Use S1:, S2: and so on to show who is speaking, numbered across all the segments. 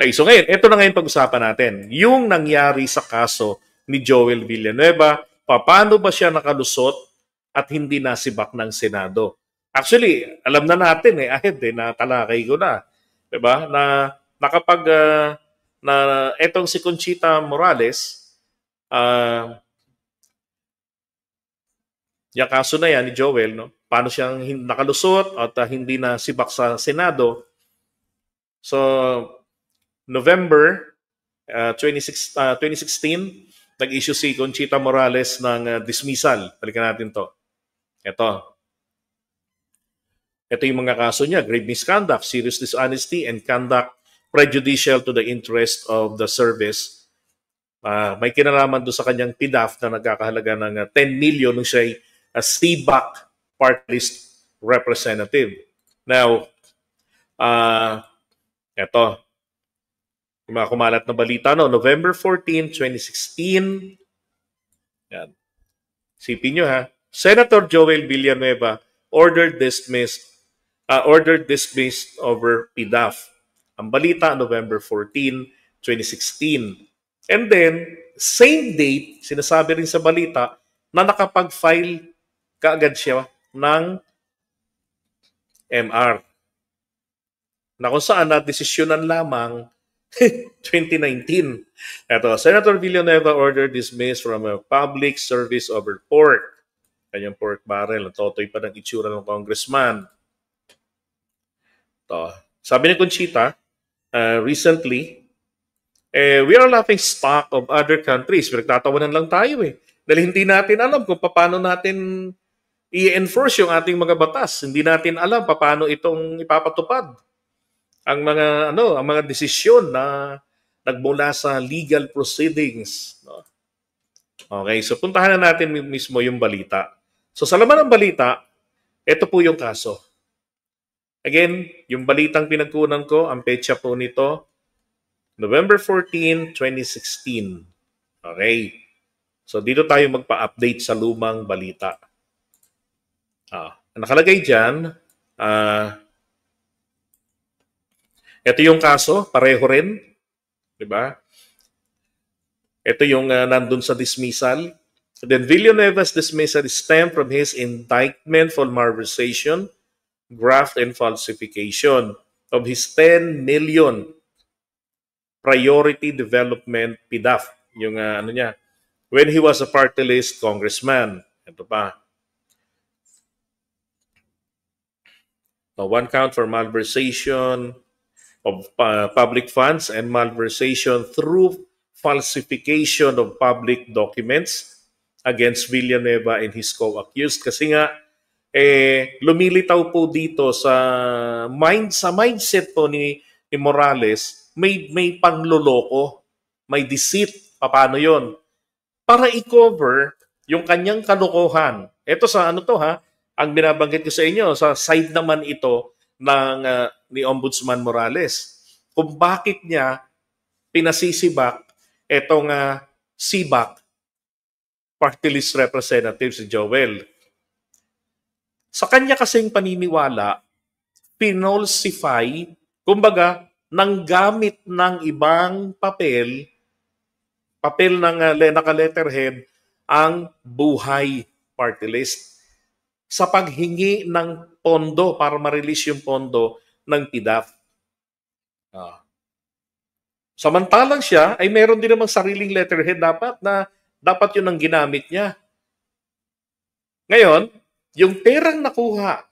S1: Okay, so ngayon, ito na ngayon pag-usapan natin. Yung nangyari sa kaso ni Joel Villanueva, paano ba siya nakalusot at hindi nasibak ng Senado? Actually, alam na natin ahead na talakay ko na. 'Di ba? Na kapag na etong si Conchita Morales, yung kaso na yan ni Joel, no? Paano siyang nakalusot at hindi nasibak sa Senado? So, November 2016, nag-issue si Conchita Morales ng dismissal. Balikan natin to. Ito yung mga kaso niya: grave misconduct, serious dishonesty, and conduct prejudicial to the interest of the service. May kinalaman doon sa kanyang PDAF na nagkakahalaga ng 10 million nung siya ay CBAC part list representative. Now, ito, yung mga kumalat na balita, no? November 14, 2016. Yan. Sipin nyo ha. Senator Joel Villanueva ordered dismissed over PDAF. Ang balita, November 14, 2016. And then, same date, sinasabi rin sa balita, na nakapag-file kaagad siya ng MR. Na kung saan na desisyonan lamang 2019. Ito, Senator Villanueva ordered dismissed from a public service over pork. Kanyang pork barrel. Totoy pa ng itsura ng congressman. Ito. Sabi ni Conchita, recently, we are laughing stock of other countries. Pinagtatawanan lang tayo Dahil hindi natin alam kung paano natin i-enforce yung ating mga batas. Hindi natin alam paano itong ipapatupad ang mga desisyon na nagmula sa legal proceedings. No? Okay, so puntahan na natin mismo yung balita. So sa laman ng balita, ito po yung kaso. Again, yung balitang pinagkunan ko, ang petsa po nito, November 14, 2016. Okay. So dito tayo magpa-update sa lumang balita. Nakalagay dyan, ito yung kaso, pareho rin. Diba? Ito yung nandun sa dismissal. Then Villanueva's dismissal stemmed from his indictment for malversation, graft, and falsification of his 10 million priority development PDAF. Yung niya, when he was a party list congressman. Ito pa. One count for malversation of public funds and malversation through falsification of public documents against Villanueva and his co-accused. Kasi nga, lumilitaw po dito sa mindset po ni Morales, may pangloloko, may deceit. Paano yon? Para i-cover yung kanyang kalokohan. Ito sa ang binabanggit ko sa inyo, sa side naman ito ng ni Ombudsman Morales. Kung bakit niya pinasisibak itong CBAC party list representative si Joel. Sa kanya kasing paniniwala, pinolsify, kumbaga, nang gamit ng ibang papel ng naka-letterhead ang buhay party list sa paghingi ng pondo para ma-release yung pondo ng PDAF. Samantalang siya ay meron din namang sariling letterhead dapat yun ang ginamit niya. Ngayon, yung perang nakuha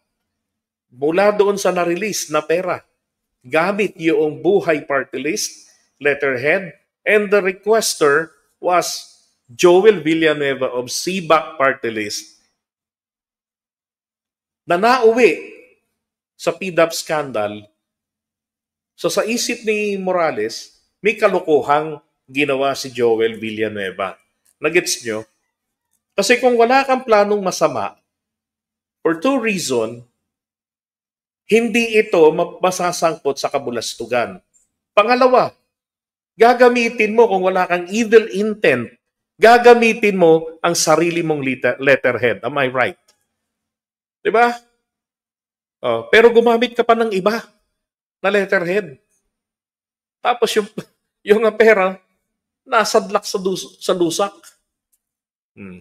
S1: mula doon sa na-release na pera, gamit yung buhay party list, letterhead, and the requester was Joel Villanueva of CBAC party list na nauwi sa PDAP scandal. So sa isip ni Morales, may kalokohang ginawa si Joel Villanueva. Nagets nyo? Kasi kung wala kang planong masama, for two reasons, hindi ito masasangkot sa kabulastugan. Pangalawa, gagamitin mo kung wala kang evil intent, gagamitin mo ang sarili mong letterhead. Am I right? Diba? Pero gumamit ka pa ng iba na letterhead. Tapos yung pera, nasadlak sa lusak. Hmm.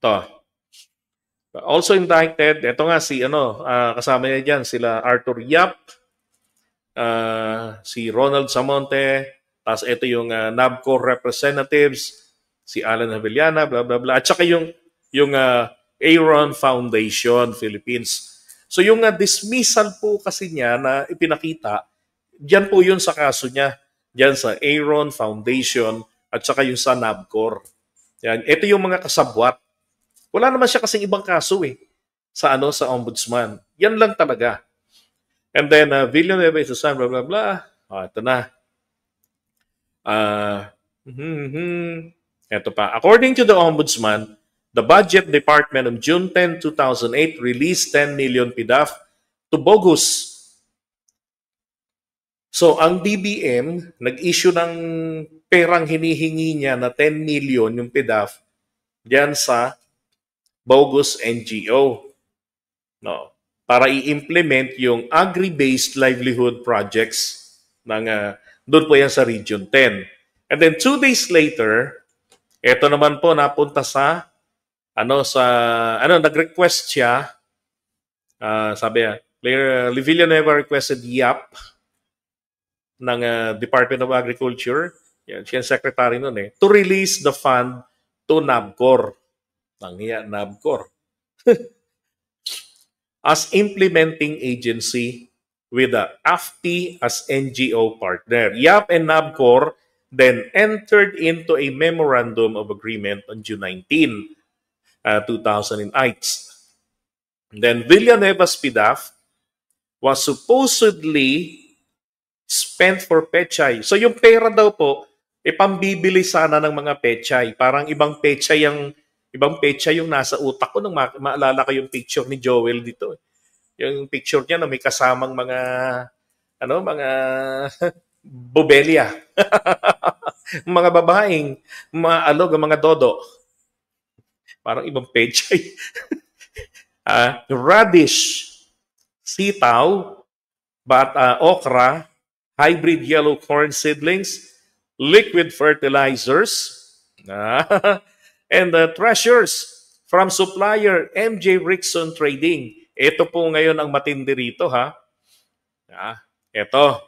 S1: To. Also indicted, ito nga si kasama niya diyan sila Arthur Yap, si Ronald Samonte, tapos ito yung NABCO representatives, si Alan Havellana, bla bla bla, at saka yung Aaron Foundation Philippines. So yung dismissal po kasi niya na ipinakita, diyan po yun sa kaso niya, diyan sa Aaron Foundation at saka yung sa NABCOR. Yan, ito yung mga kasabwat. Wala naman siya kasing ibang kaso sa ombudsman. Yan lang talaga. And then Villanueva is the son, blah blah blah. Ito na. Ito pa. According to the ombudsman, the Budget Department on June 10, 2008 released 10 million PDAF to bogus. So ang DBM nag-issue ng perang hinihingi niya na 10 million yung PDAF diyan sa bogus NGO. No, para i-implement yung agri-based livelihood projects ng doon po yan sa Region 10. And then 2 days later, ito naman po napunta sa nag-request siya, sabi niya, Villanueva requested YAP ng Department of Agriculture, yan, siya secretary noon to release the fund to NABCOR. NABCOR. As implementing agency with the AFP as NGO partner. YAP and NABCOR then entered into a memorandum of agreement on June 19, 2008. Then Villanueva's PDAF was supposedly spent for pechay. So yung pera daw po, pambibili sana ng mga pechay. Parang ibang pechay yung nasa utak ko nung maalala ko yung picture ni Joel dito. Yung picture niya na may kasamang mga bobelia. Mga babaeng maalog ang mga dodo. Parang ibang pechay. Radish, sitaw, okra, hybrid yellow corn seedlings, liquid fertilizers, and treasures from supplier MJ Rickson Trading. Ito po ngayon ang matindi rito, ha? Ito.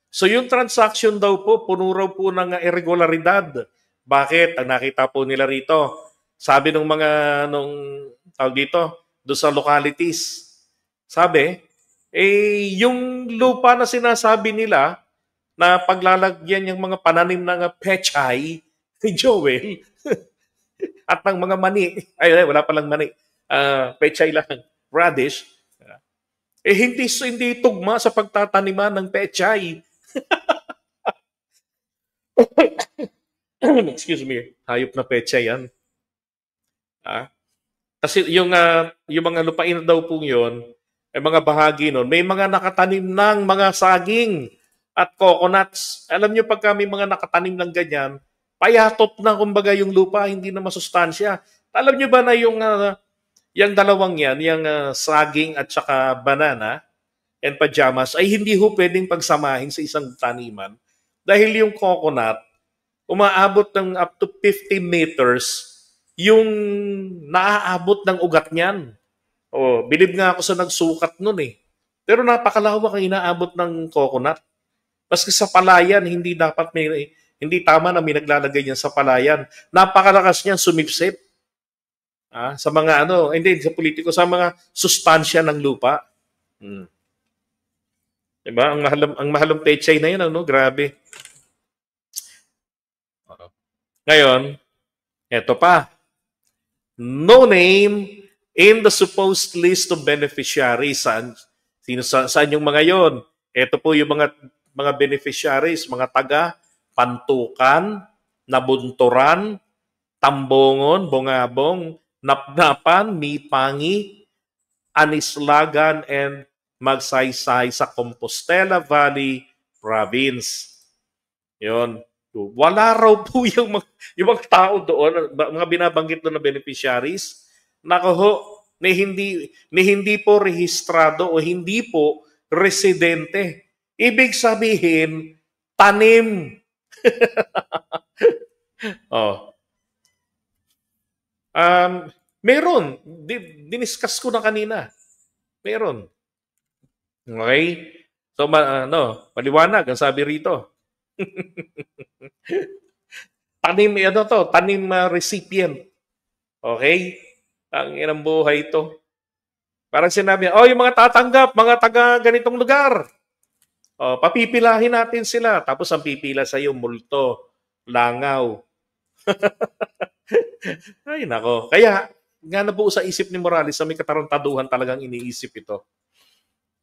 S1: So yung transaction daw po, puno raw po ng irregularidad. Bakit? Ang nakita po nila rito, sabi ng mga, doon sa localities, sabi, yung lupa na sinasabi nila, na paglalagyan yung mga pananim ng pechay, ni Joel, at ng mga mani, wala palang mani, pechay lang, radish, hindi tugma sa pagtataniman ng pechay. Excuse me, hayop na pechay yan. Kasi yung mga lupain daw po yun, mga bahagi nun, may mga nakatanim ng mga saging at coconuts. Alam nyo, pagka may mga nakatanim ng ganyan, payatot na kumbaga yung lupa, hindi na masustansya. Alam nyo ba na yung dalawang yan, yung saging at saka banana and pajamas, ay hindi ho pwedeng pagsamahin sa isang taniman. Dahil yung coconut, umaabot ng up to 50 meters yung naaabot ng ugat niyan. Bilib nga ako sa nagsukat nun Pero napakalawak ang inaabot ng coconut. Maski sa palayan, hindi tama na may naglalagay niyan sa palayan. Napakalakas niyan sumipsip. Sa mga hindi sa politiko, sa mga sustansya ng lupa. Diba? Ang mahalong pechay na yun, grabe. Ngayon, eto pa. No name in the supposed list of beneficiaries. Saan yung mga yon? Ito po yung mga beneficiaries, mga taga Pantukan, Nabunturan, Tambongon, Bongabong, Napnapan, Mipangi, Anislagan, and Magsaysay sa Compostela Valley Province. Yon. Wala raw po yung mga tao doon, mga binabanggit doon na beneficiaries, ni hindi po rehistrado o hindi po residente Ibig sabihin, tanim. Oh. Meron. Diniscuss ko na kanina. Meron. Okay? So, maliwanag ang sabi rito. Tanim, tanim recipient. Okay? Ang inang buhay ito. Parang sinabi, yung mga tatanggap, mga taga ganitong lugar. Papipilahin natin sila. Tapos ang pipila sa iyo, multo, langaw. Ay, nako. Kaya, nga nabuo sa isip ni Morales na may katarantaduhan talagang iniisip ito.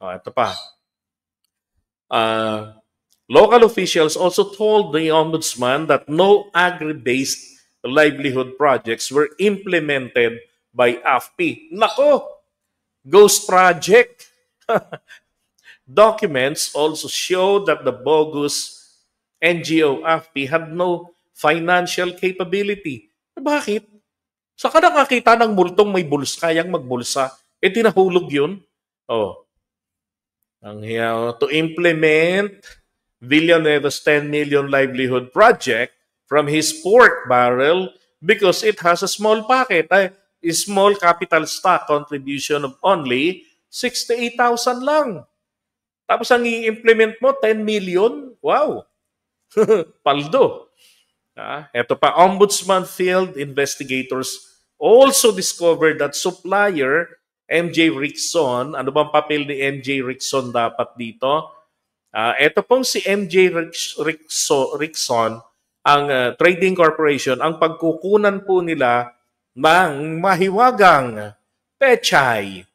S1: Ito pa. Local officials also told the ombudsman that no agri-based livelihood projects were implemented by AFP. Nako! Ghost project! Documents also show that the bogus NGO AFP had no financial capability. Bakit? Saka nakakita ng multong may bulsa, kayang magbulsa. Tinahulog yun. To implement Villanueva's 10 million livelihood project from his pork barrel because it has a small small capital stock contribution of only 68,000 lang. Tapos ang i-implement mo, 10 million? Wow! Paldo. Ito pa, Ombudsman field investigators also discovered that supplier MJ Rickson, ano bang papel ni MJ Rickson dapat dito? Ito pong si MJ Rickson, ang trading corporation, ang pagkukunan po nila ng mahiwagang pechay,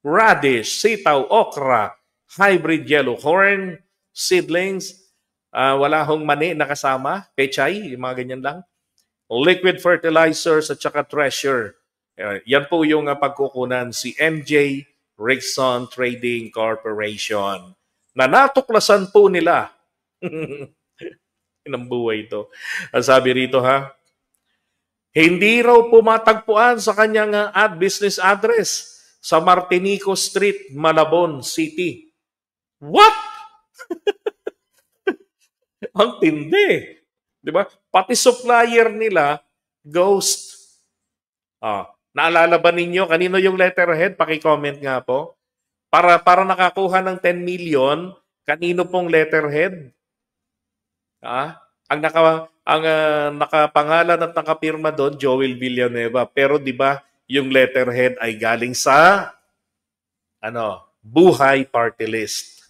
S1: radish, sitaw, okra, hybrid yellow corn, seedlings, wala hong mani na kasama, pechay, yung mga ganyan lang, liquid fertilizers at saka treasure. Yan po yung pagkukunan si MJ Rickson Trading Corporation na natuklasan po nila. Inang buhay ito. Ang sabi rito hindi raw pumatagpuan sa kanyang business address sa Martinico Street, Malabon City. What? Ang tindi. Di ba? Pati supplier nila, ghost. Naalala ba ninyo? Kanino yung letterhead? Paki-comment nga po. Para nakakuha ng 10 million, kanino pong letterhead? Ang nakapangalan at nakapirma doon, Joel Villanueva. Pero di ba yung letterhead ay galing sa Buhay Party List.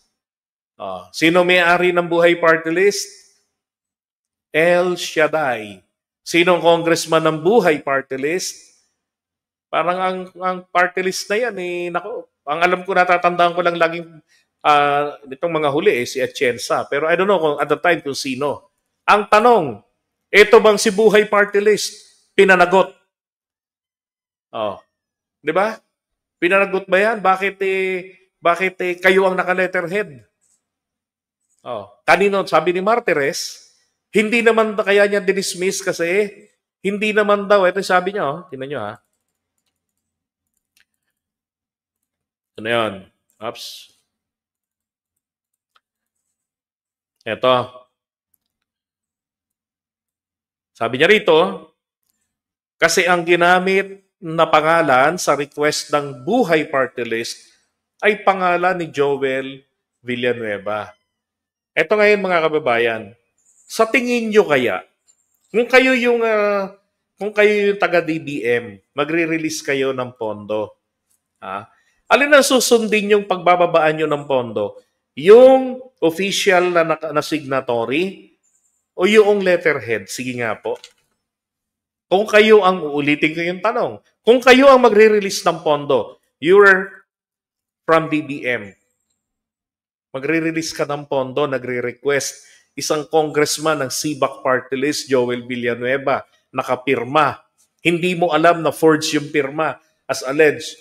S1: Sino may-ari ng Buhay Party List? El Shaddai. Sinong congressman ng Buhay Party List? Parang ang party list na yan, ang alam ko, natatandaan ko lang laging nitong mga huli si Atienza. Pero I don't know kung at the time kung sino. Ang tanong, ito bang si Buhay Party List pinanagot? Di ba? Pinanagot ba yan? Bakit kayo ang naka-letterhead? Kanino? Sabi ni Martires, hindi naman kaya niya dinismiss kasi hindi naman daw, ito sabi niya, tingnan niyo Ano yun? Oops. Ito. Sabi niya rito, kasi ang ginamit na pangalan sa request ng Buhay Party List ay pangalan ni Joel Villanueva. Ito ngayon mga kababayan, sa tingin nyo kaya, kung kayo yung taga-DBM, magre-release kayo ng pondo. Alin ang susundin yung pagbababaan nyo ng pondo? Yung official na signatory o yung letterhead? Sige nga po. Kung kayo uulitin ko yung tanong, kung kayo ang magre-release ng pondo, you're from DBM, magre-release ka ng pondo, nagre-request, isang congressman ng CBAC Party List, Joel Villanueva, nakapirma. Hindi mo alam na forged yung pirma as alleged.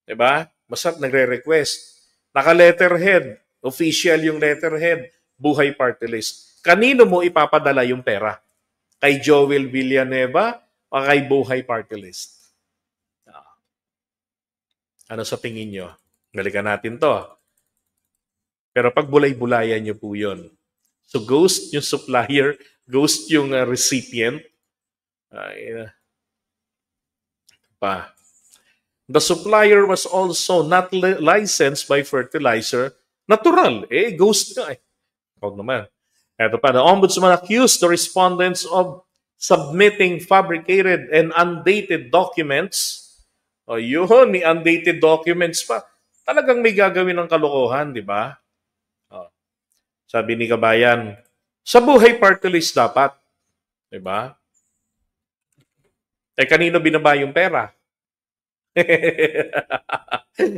S1: Diba? Basta nagre-request. Naka-letterhead. Official yung letterhead. Buhay Party List. Kanino mo ipapadala yung pera? Kay Joel Villanueva o kay Buhay Party List? Ano sa tingin nyo? Balikan natin to. Pero pag bulay-bulayan nyo po yun. So ghost yung supplier, ghost yung recipient. Pa. The supplier was also not licensed by fertilizer. Natural. Ghost nga eh. Huwag naman. Ito pa, the ombudsman accused the respondents of submitting fabricated and undated documents. O yun, may undated documents pa. Talagang may gagawin ng kalokohan, di ba? Sabi ni Kabayan, sa buhay party list dapat. Di ba? Kanino binaba yung pera?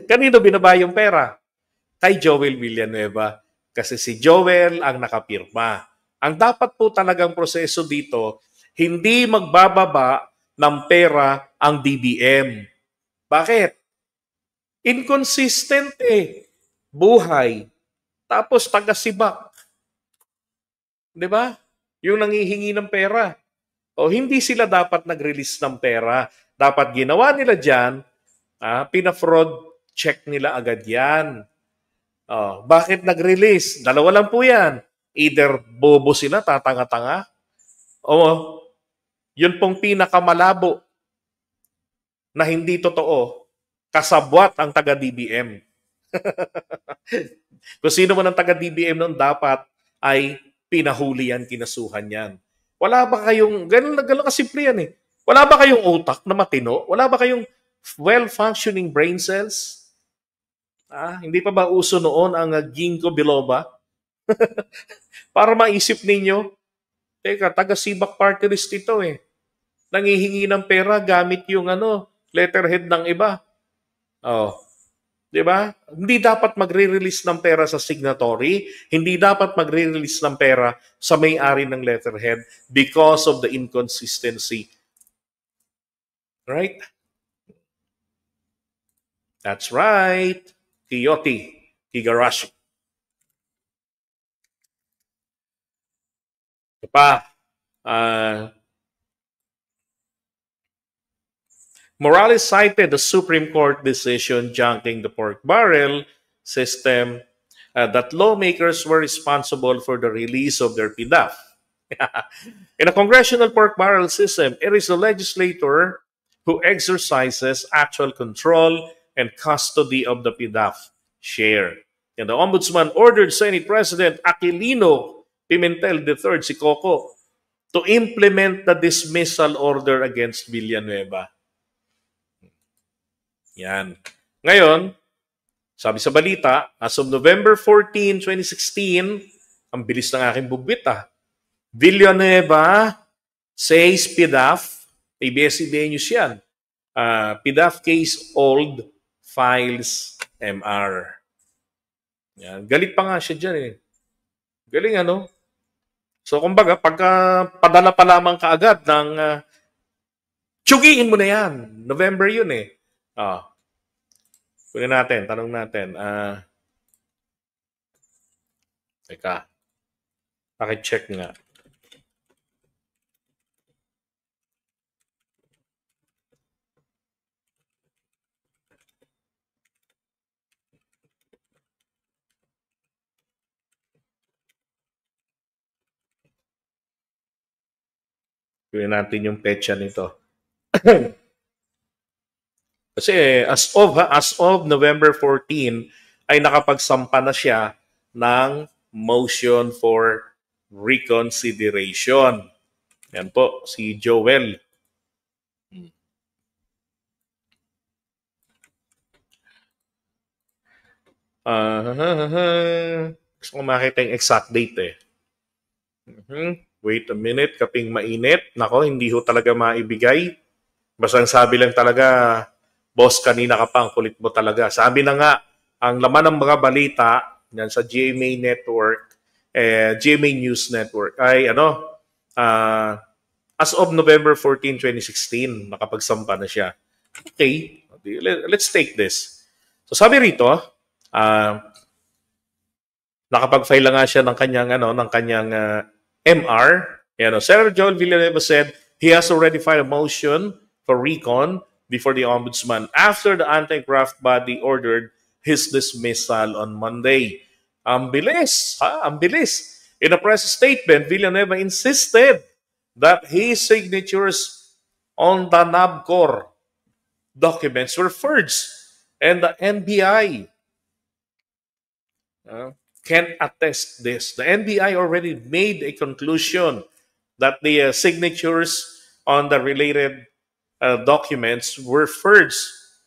S1: Kanino binaba yung pera? Kay Joel Villanueva. Kasi si Joel ang nakapirma. Ang dapat po talagang proseso dito, hindi magbababa ng pera ang DBM. Bakit? Inconsistent buhay. Tapos taga-sibak. Di ba? Yung nangihingi ng pera. O hindi sila dapat nag-release ng pera. Dapat ginawa nila dyan, pina-fraud check nila agad yan. Bakit nag-release? Dalawa lang po yan. Either bobo sila, tatanga-tanga, o yun pong pinakamalabo na hindi totoo, kasabwat ang taga-DBM. Kung sino man ang taga-DBM noon, dapat ay pinahuli yan, kinasuhan yan. Wala ba kayong, ganun kasimple yan Wala ba kayong utak na matino? Wala ba kayong well-functioning brain cells? Hindi pa ba uso noon ang ginkgo biloba? Para maisip ninyo, teka, taga-sibak party list ito Nangihingi ng pera gamit yung letterhead ng iba. Di ba? Hindi dapat magre-release ng pera sa signatory, hindi dapat magre-release ng pera sa may-ari ng letterhead because of the inconsistency. Right? That's right. Kiyote Higarashi. Ito pa. Morales cited the Supreme Court decision junking the pork barrel system that lawmakers were responsible for the release of their PDAF. In a congressional pork barrel system, it is the legislator who exercises actual control and custody of the PDAF share. And the Ombudsman ordered Senate President Aquilino Pimentel III, si Coco, to implement the dismissal order against Villanueva. Yan. Ngayon, sabi sa balita, as of November 14, 2016, ang bilis ng aking bugwit Villanueva says PDAF, ABS-CBN News yan, PDAF case old, files MR. Yan. Galit pa nga siya dyan Galing So kumbaga, pagka padala pa lamang kaagad ng tsugiin mo na yan. November yun Kunin natin, tanong natin. Teka. Paki-check nga. Kunin natin yung petsa nito. Kasi as of November 14 ay nakapagsampa na siya ng motion for reconsideration. Yan po, si Joel. Gusto ko makita yung exact date Wait a minute, kaping mainit. Nako, hindi ho talaga maibigay. Basta ang sabi lang talaga, boss, kanina ka pa, ang kulit mo talaga. Sabi na nga, ang laman ng mga balita yan sa GMA Network, GMA News Network, ay as of November 14, 2016, nakapagsampa na siya. Okay, let's take this. So sabi rito, nakapag-file lang nga siya ng kanyang MR. Senator Joel Villanueva said he has already filed a motion for recon before the Ombudsman after the anti-graft body ordered his dismissal on Monday. Ang bilis, ha? Ang bilis. In a press statement, Villanueva insisted that his signatures on the NABCOR documents were forged, and the NBI can attest this. The NBI already made a conclusion that the signatures on the related documents were forged.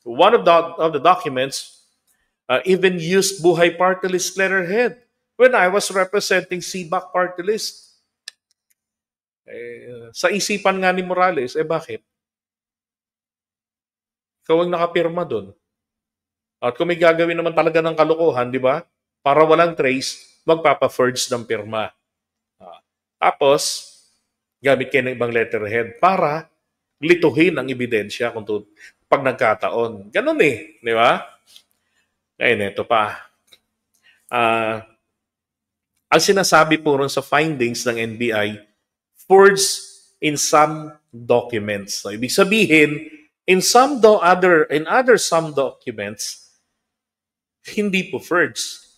S1: One of the documents even used Buhay Party List letterhead when I was representing CBAC Party List. Sa isipan nga ni Morales, bakit? Ikaw ang nakapirma doon. At kung may gagawin naman talaga ng kalokohan, di ba? Para walang trace, magpapa-forge ng pirma. Tapos, gamit kayo ng ibang letterhead para lituhin ang ebidensya pag nagkataon. Ganun di ba? Ngayon, ito pa. Ang sinasabi po ron sa findings ng NBI, forged in some documents. So, ibig sabihin, in other some documents, hindi po forged.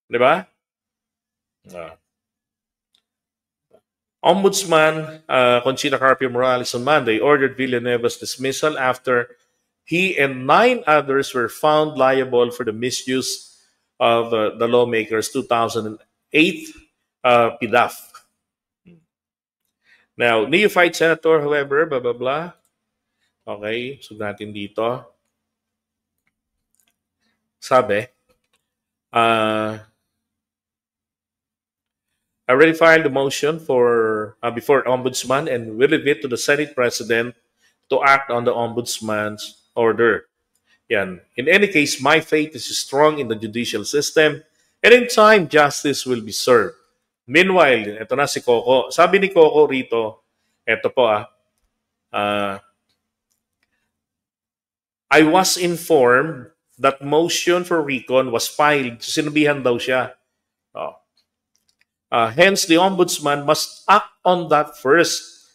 S1: Di ba? Ombudsman Conchita Carpio Morales on Monday ordered Villanueva's dismissal after he and 9 others were found liable for the misuse of the lawmaker's 2008 PDAF. Now, neophyte senator, however, blah, blah, blah. Okay, so natin dito. Sabi, I already filed a motion before Ombudsman and will leave it to the Senate President to act on the Ombudsman's order. Yan. In any case, my faith is strong in the judicial system and in time, justice will be served. Meanwhile, ito na si Coco. Sabi ni Coco rito, ito po I was informed that motion for recon was filed. Sinabihan daw siya. Hence, the Ombudsman must act on that first.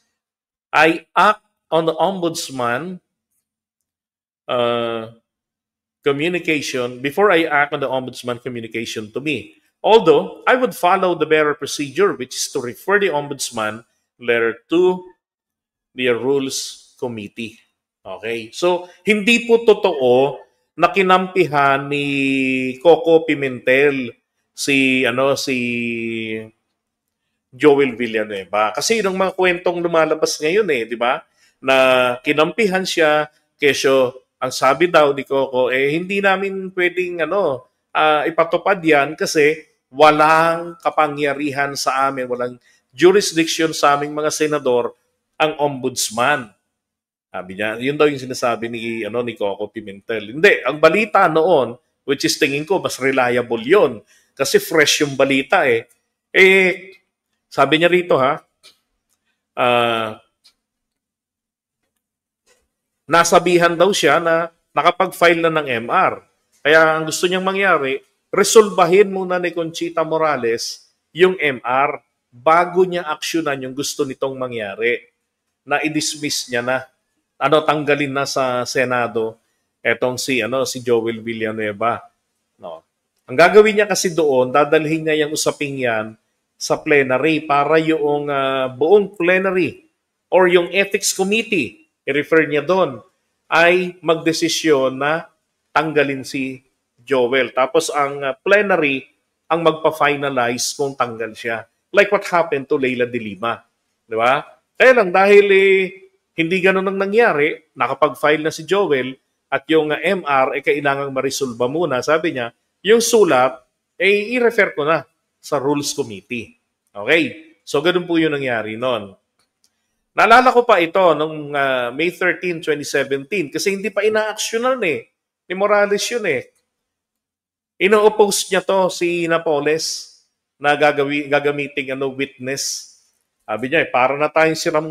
S1: I act on the Ombudsman communication before I act on the Ombudsman communication to me. Although, I would follow the better procedure, which is to refer the Ombudsman letter to the Rules Committee. Okay? So, hindi po totoo na kinampihan ni Coco Pimentel si Joel Villanueva. Kasi yung mga kwentong lumalabas ngayon di ba? Na kinampihan siya, kesyo ang sabi daw ni Coco, hindi namin pwedeng ipatupad yan kasi walang kapangyarihan sa amin, walang jurisdiction sa aming mga senador ang ombudsman. Sabi niya, yun daw yung sinasabi ni Coco Pimentel. Hindi, ang balita noon, which is tingin ko, mas reliable yun. Kasi fresh yung balita sabi niya rito nasabihan daw siya na nakapag-file na ng MR. Kaya ang gusto niyang mangyari, resolbahin muna ni Conchita Morales yung MR bago niya aksyonan yung gusto nitong mangyari. Na i-dismiss niya na, tanggalin na sa Senado etong si Joel Villanueva. No. Ang gagawin niya kasi doon, dadalhin niya yung usaping yan sa plenary para yung buong plenary or yung ethics committee, i-refer niya doon, ay magdesisyon na tanggalin si Joel. Tapos ang plenary ang magpa-finalize kung tanggal siya. Like what happened to Leila de Lima. Di ba? Kaya lang dahil hindi ganun ang nangyari, nakapag-file na si Joel at yung MR ay kailangang marisolba muna. Sabi niya, yung sulat i-refer ko na sa Rules Committee. Okay? So, ganun po yung nangyari noon. Naalala ko pa ito nung May 13, 2017 kasi hindi pa ina-actionan ni Morales yun Ino-oppose niya to si Napoles na gagamiting witness. Sabi niya, para na tayong siram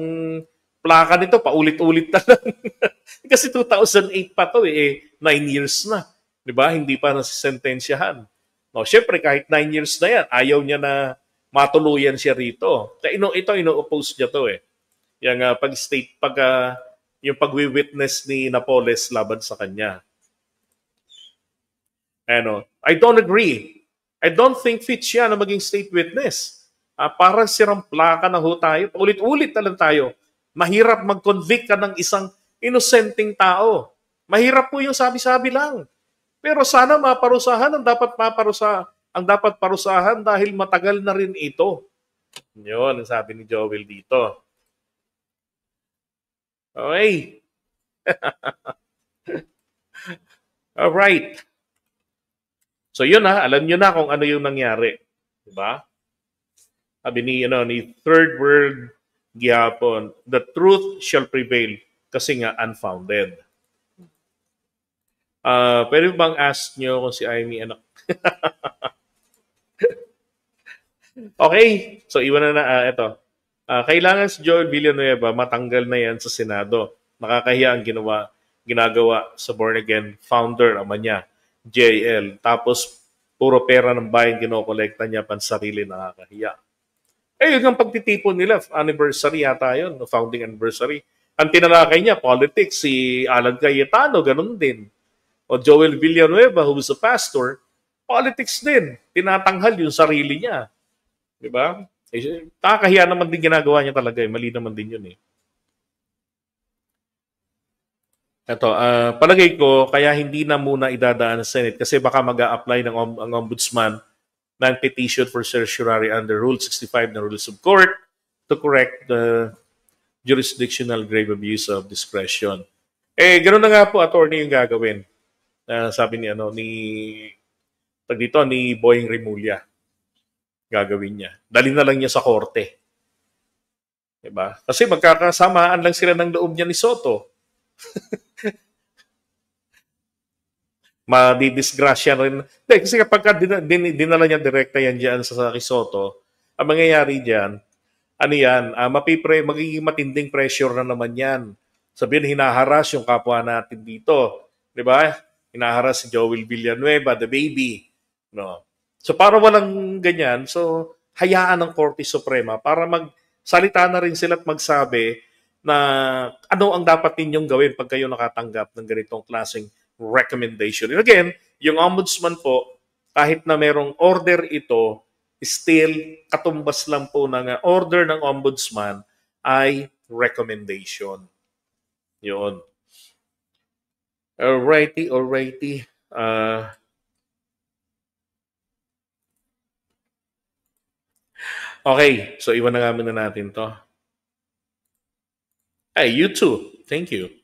S1: plaka nito, paulit-ulit na lang. Kasi 2008 pa to 9 years na. Diba? Hindi pa nasisentensyahan. No, syempre, kahit 9 years na yan, ayaw niya na matuluyan siya rito. Kaya ino-oppose niya to Yung yung pagwi-witness ni Napoles laban sa kanya. I don't agree I don't think fit siya na maging state witness. Parang sirang plaka na ho tayo. Ulit-ulit na lang tayo. Mahirap mag-convict ka ng isang inosenteng tao. Mahirap po yung sabi-sabi lang. Pero sana maparusahan ang dapat parusahan dahil matagal na rin ito. Yun ang sabi ni Joel dito. Okay. Alright. So yun alam nyo na kung ano yung nangyari. Diba? Sabi ni Third World gihapon, the truth shall prevail kasi nga unfounded. Pwede bang ask nyo kung si Amy anak? Okay, so iwan na ito. Kailangan si Joel Villanueva matanggal na yan sa Senado. Nakakahiya ang ginagawa sa born-again founder, ama niya, JL. Tapos, puro pera ng bayan kinokolekta niya pansarili, nakakahiya. Yun ang pagtitipon nila. Anniversary yata yun, founding anniversary. Ang tinalakay niya, politics, si Alan Cayetano, ganun din. O Joel Villanueva, who was a pastor, politics din. Tinatanghal yung sarili niya. Diba? Nakakahiya naman din ginagawa niya talaga. Mali naman din yun . Ito, palagay ko, kaya hindi na muna idadaan sa Senate kasi baka mag-a-apply ang ombudsman ng petition for certiorari under Rule 65 ng Rules of Court to correct the jurisdictional grave abuse of discretion. Ganoon na nga po, attorney, yung gagawin. Sabi ni Boying Rimulya. Gagawin niya. Dalhin na lang niya sa korte. Diba? Kasi magkakasamaan lang sila ng loob niya ni Soto. Madidisgrasya rin. Kasi kapag dinala niya direkta yan dyan sa Soto, ang mangyayari dyan, magiging matinding pressure na naman yan. Sabihin, hinaharas yung kapwa natin dito. Diba? Hinaharas si Joel Villanueva, the baby. No? So para walang ganyan, so hayaan ng Korte Suprema para magsalita na rin sila at magsabi na ano ang dapat ninyong gawin pag kayo nakatanggap ng ganitong klaseng recommendation. And again, yung ombudsman po, kahit na merong order ito, still katumbas lang po ng order ng ombudsman ay recommendation. Yun. Alrighty. Okay, so iwan na nga muna natin to. Hey, you too. Thank you.